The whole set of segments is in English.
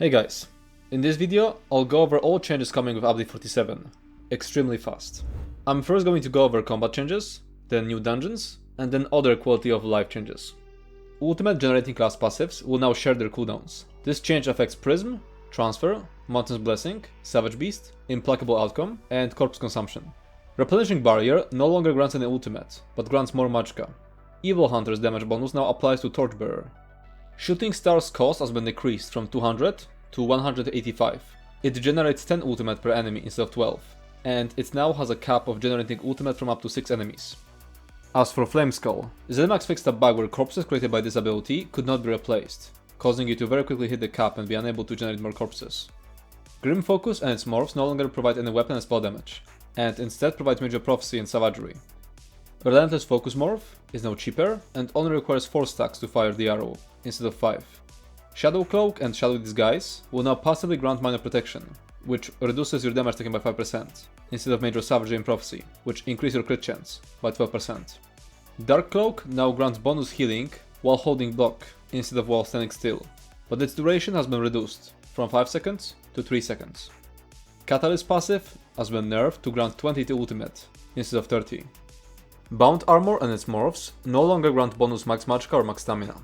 Hey guys, in this video I'll go over all changes coming with update 47, extremely fast. I'm first going to go over combat changes, then new dungeons, and then other quality of life changes. Ultimate generating class passives will now share their cooldowns. This change affects Prism, Transfer, Mountain's Blessing, Savage Beast, Implacable Outcome, and Corpse Consumption. Replenishing Barrier no longer grants any ultimate, but grants more magicka. Evil Hunter's damage bonus now applies to Torchbearer. Shooting Star's cost has been decreased from 200 to 185. It generates 10 ultimate per enemy instead of 12, and it now has a cap of generating ultimate from up to 6 enemies. As for Flameskull, ZeniMax fixed a bug where corpses created by this ability could not be replaced, causing you to very quickly hit the cap and be unable to generate more corpses. Grim Focus and its morphs no longer provide any weapon and spell damage, and instead provides Major Prophecy and Savagery. Relentless Focus morph is now cheaper and only requires 4 stacks to fire the arrow, instead of 5. Shadow Cloak and Shadow Disguise will now passively grant minor protection, which reduces your damage taken by 5%, instead of Major Savagery and Prophecy, which increase your crit chance by 12%. Dark Cloak now grants bonus healing while holding block, instead of while standing still, but its duration has been reduced from 5 seconds to 3 seconds. Catalyst passive has been nerfed to grant 20 to ultimate, instead of 30. Bound Armor and its morphs no longer grant bonus max magicka or max stamina.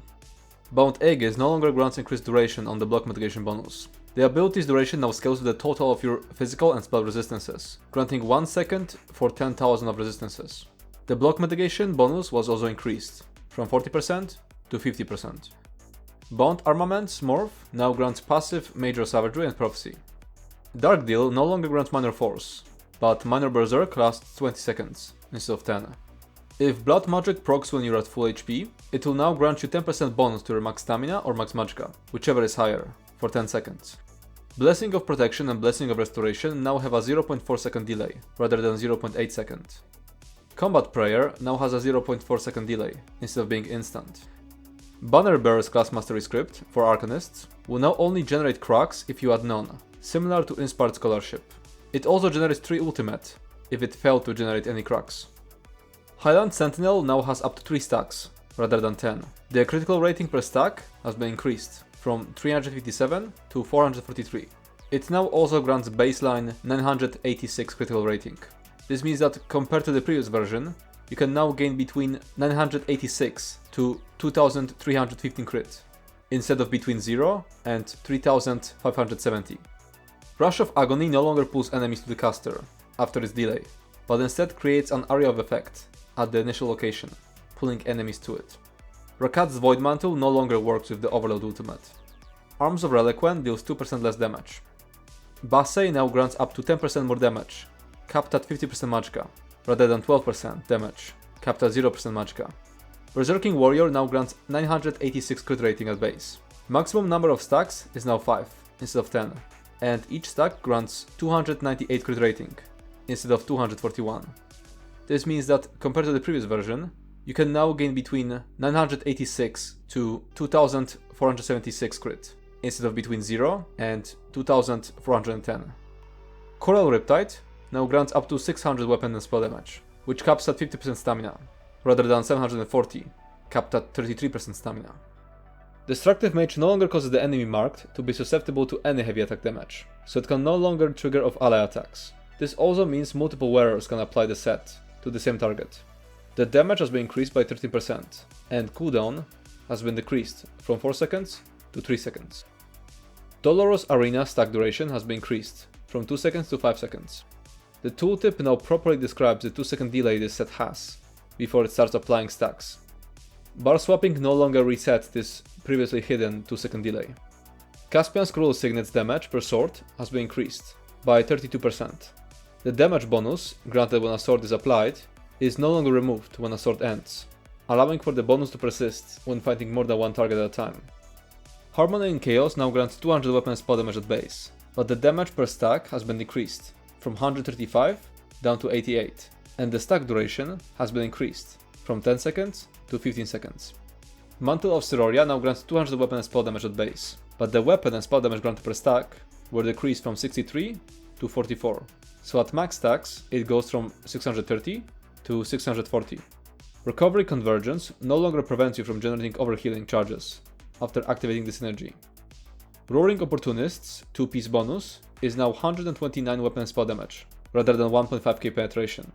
Bound Aegis no longer grants increased duration on the block mitigation bonus. The ability's duration now scales with the total of your physical and spell resistances, granting 1 second for 10,000 of resistances. The block mitigation bonus was also increased, from 40% to 50%. Bound Armament's morph now grants passive Major Savagery and Prophecy. Dark Deal no longer grants Minor Force, but Minor Berserk lasts 20 seconds, instead of 10. If Blood Magic procs when you're at full HP, it will now grant you 10% bonus to your max stamina or max magicka, whichever is higher, for 10 seconds. Blessing of Protection and Blessing of Restoration now have a 0.4 second delay, rather than 0.8 second. Combat Prayer now has a 0.4 second delay, instead of being instant. Banner Bearer's class mastery script, for Arcanists, will now only generate cracks if you add none, similar to Inspired Scholarship. It also generates 3 ultimate, if it failed to generate any cracks. Highland Sentinel now has up to 3 stacks, rather than 10. The critical rating per stack has been increased from 357 to 443. It now also grants baseline 986 critical rating. This means that compared to the previous version, you can now gain between 986 to 2315 crit, instead of between 0 and 3570. Rush of Agony no longer pulls enemies to the caster after its delay, but instead creates an area of effect at the initial location, pulling enemies to it. Rakat's Void Mantle no longer works with the Overload ultimate. Arms of Reliquant deals 2% less damage. Bassei now grants up to 10% more damage, capped at 50% magicka, rather than 12% damage, capped at 0% magicka. Berserking Warrior now grants 986 crit rating at base. Maximum number of stacks is now 5, instead of 10, and each stack grants 298 crit rating, instead of 241. This means that, compared to the previous version, you can now gain between 986 to 2476 crit, instead of between 0 and 2410. Coral Riptide now grants up to 600 weapon and spell damage, which caps at 50% stamina, rather than 740, capped at 33% stamina. Destructive Mage no longer causes the enemy marked to be susceptible to any heavy attack damage, so it can no longer trigger off ally attacks. This also means multiple wearers can apply the set to the same target. The damage has been increased by 13%, and cooldown has been decreased from 4 seconds to 3 seconds. Dolorous Arena stack duration has been increased from 2 seconds to 5 seconds. The tooltip now properly describes the 2-second delay this set has before it starts applying stacks. Bar swapping no longer resets this previously hidden 2-second delay. Caspian's Cruel Signet's damage per sword has been increased by 32%. The damage bonus, granted when a sword is applied, is no longer removed when a sword ends, allowing for the bonus to persist when fighting more than one target at a time. Harmony in Chaos now grants 200 weapon and spell damage at base, but the damage per stack has been decreased from 135 down to 88, and the stack duration has been increased from 10 seconds to 15 seconds. Mantle of Siroria now grants 200 weapon and spell damage at base, but the weapon and spell damage granted per stack were decreased from 63 to 44. So at max stacks, it goes from 630 to 640. Recovery Convergence no longer prevents you from generating overhealing charges after activating the synergy. Roaring Opportunist's 2-piece bonus is now 129 weapon and spell damage, rather than 1.5k penetration.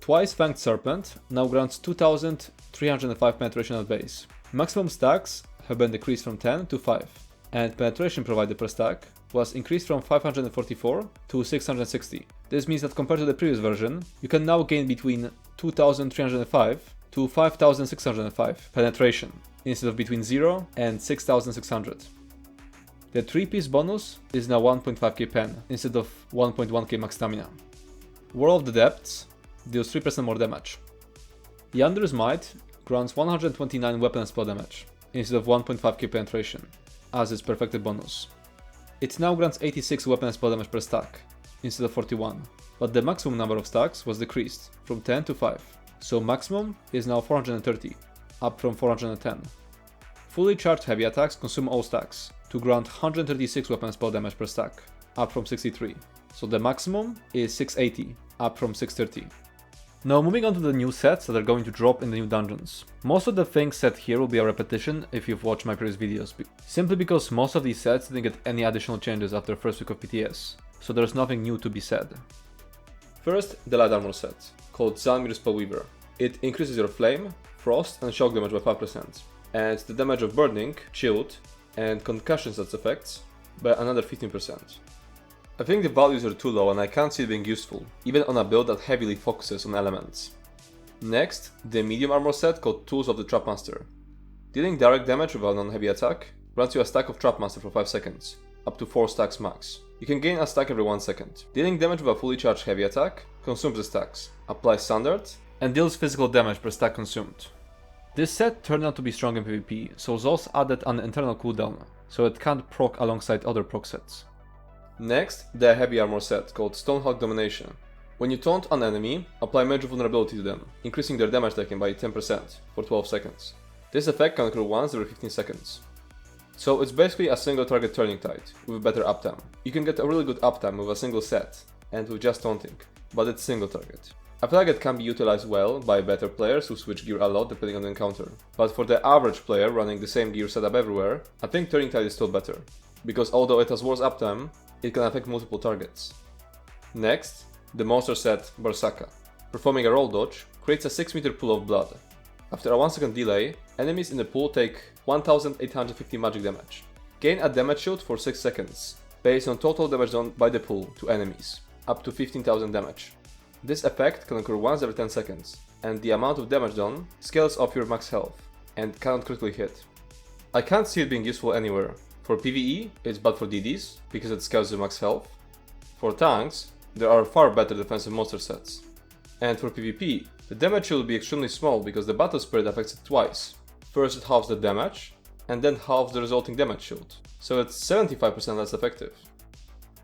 Twice Fanged Serpent now grants 2305 penetration at base. Maximum stacks have been decreased from 10 to 5, and penetration provided per stack was increased from 544 to 660. This means that compared to the previous version, you can now gain between 2305 to 5605 penetration, instead of between 0 and 6600. The 3-piece bonus is now 1.5k pen, instead of 1.1k max stamina. War of the Depths deals 3% more damage. Yander's Might grants 129 weapon and spell damage, instead of 1.5k penetration, as its perfected bonus. It now grants 86 weapon and spell damage per stack, instead of 41, but the maximum number of stacks was decreased from 10 to 5, so maximum is now 430, up from 410. Fully charged heavy attacks consume all stacks, to grant 136 weapon and spell damage per stack, up from 63, so the maximum is 680, up from 630. Now moving on to the new sets that are going to drop in the new dungeons. Most of the things said here will be a repetition if you've watched my previous videos, simply because most of these sets didn't get any additional changes after the first week of PTS, so there's nothing new to be said. First, the light armor set, called Zalmir's Spellweaver. It increases your flame, frost and shock damage by 5%, and the damage of burning, chilled, and concussion sets effects by another 15%. I think the values are too low and I can't see it being useful, even on a build that heavily focuses on elements. Next, the medium armor set called Tools of the Trapmaster. Dealing direct damage with a non-heavy attack grants you a stack of Trapmaster for 5 seconds, up to 4 stacks max. You can gain a stack every 1 second. Dealing damage with a fully charged heavy attack consumes the stacks, applies standard, and deals physical damage per stack consumed. This set turned out to be strong in PvP, so Zos added an internal cooldown, so it can't proc alongside other proc sets. Next, the heavy armor set called Stonehawk Domination. When you taunt an enemy, apply major vulnerability to them, increasing their damage taken by 10% for 12 seconds. This effect can occur once every 15 seconds. So it's basically a single target turning tide, with better uptime. You can get a really good uptime with a single set, and with just taunting, but it's single target. I feel like it can be utilized well by better players who switch gear a lot depending on the encounter. But for the average player running the same gear setup everywhere, I think turning tide is still better, because although it has worse uptime, it can affect multiple targets. Next, the monster set Barsaka. Performing a roll dodge creates a 6 meter pool of blood. After a 1 second delay, enemies in the pool take 1850 magic damage. Gain a damage shield for 6 seconds, based on total damage done by the pool to enemies, up to 15,000 damage. This effect can occur once every 10 seconds, and the amount of damage done scales off your max health, and cannot critically hit. I can't see it being useful anywhere. For PvE, it's bad for DDs, because it scales your max health. For tanks, there are far better defensive monster sets. And for PvP, the damage shield will be extremely small because the battle spirit affects it twice. First it halves the damage, and then halves the resulting damage shield, so it's 75% less effective.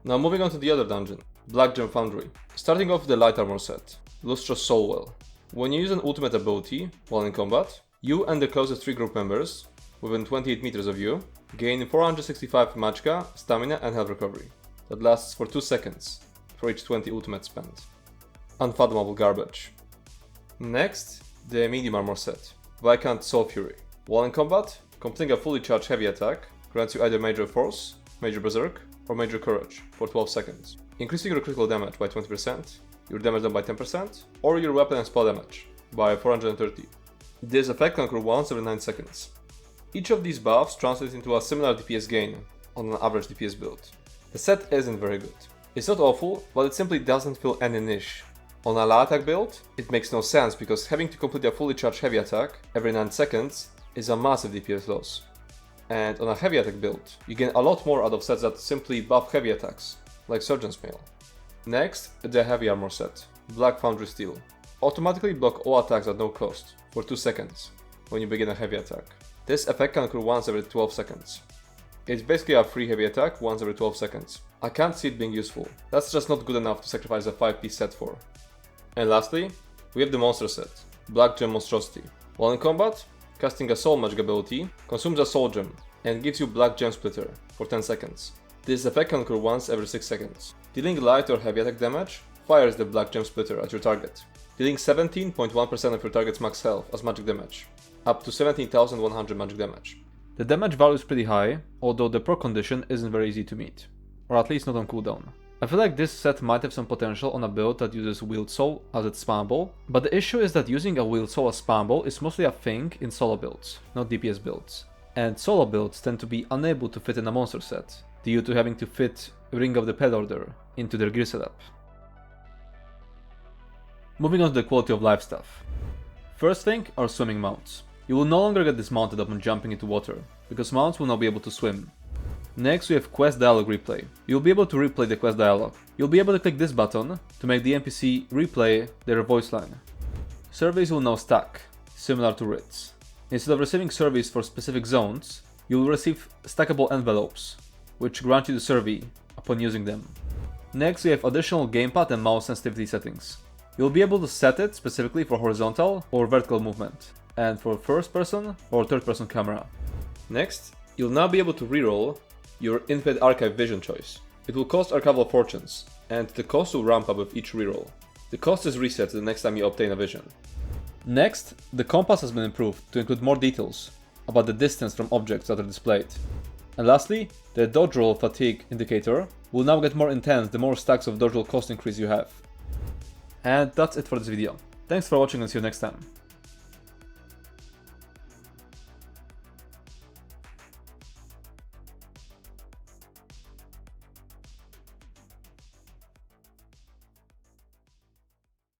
Now moving on to the other dungeon, Black Gem Foundry. Starting off with the light armor set, Lustrous Soulwell. When you use an ultimate ability while in combat, you and the closest 3 group members, within 28 meters of you, gain 465 magicka, stamina and health recovery. That lasts for 2 seconds for each 20 ultimate spent. Unfathomable garbage. Next, the medium armor set, Viscount Soul Fury. While in combat, completing a fully charged heavy attack grants you either Major Force, Major Berserk, or Major Courage for 12 seconds, increasing your critical damage by 20%, your damage done by 10%, or your weapon and spell damage by 430. This effect can occur once every 9 seconds. Each of these buffs translates into a similar DPS gain on an average DPS build. The set isn't very good. It's not awful, but it simply doesn't feel any niche. On a low attack build, it makes no sense because having to complete a fully charged heavy attack every 9 seconds is a massive DPS loss. And on a heavy attack build, you gain a lot more out of sets that simply buff heavy attacks, like Surgeon's Mail. Next, the heavy armor set, Black Foundry Steel. Automatically block all attacks at no cost for 2 seconds when you begin a heavy attack. This effect can occur once every 12 seconds. It's basically a free heavy attack once every 12 seconds. I can't see it being useful. That's just not good enough to sacrifice a 5-piece set for. And lastly, we have the monster set, Black Gem Monstrosity. While in combat, casting a soul magic ability consumes a soul gem and gives you Black Gem Splitter for 10 seconds. This effect can occur once every 6 seconds. Dealing light or heavy attack damage fires the Black Gem Splitter at your target, dealing 17.1% of your target's max health as magic damage, up to 17,100 magic damage. The damage value is pretty high, although the perk condition isn't very easy to meet, or at least not on cooldown. I feel like this set might have some potential on a build that uses Wield Soul as its spammable, but the issue is that using a Wield Soul as spammable is mostly a thing in solo builds, not DPS builds. And solo builds tend to be unable to fit in a monster set, due to having to fit Ring of the Pet Order into their gear setup. Moving on to the quality of life stuff. First thing are swimming mounts. You will no longer get dismounted upon jumping into water, because mounts will now be able to swim. Next we have quest dialogue replay. You'll be able to replay the quest dialogue. You'll be able to click this button to make the NPC replay their voice line. Surveys will now stack, similar to writs. Instead of receiving surveys for specific zones, you will receive stackable envelopes, which grant you the survey upon using them. Next we have additional gamepad and mouse sensitivity settings. You'll be able to set it specifically for horizontal or vertical movement, and for first person or third person camera. Next, you'll now be able to reroll your Infinite Archive vision choice. It will cost Archival Fortunes, and the cost will ramp up with each reroll. The cost is reset the next time you obtain a vision. Next, the compass has been improved to include more details about the distance from objects that are displayed. And lastly, the dodge roll fatigue indicator will now get more intense the more stacks of dodge roll cost increase you have. And that's it for this video. Thanks for watching and see you next time.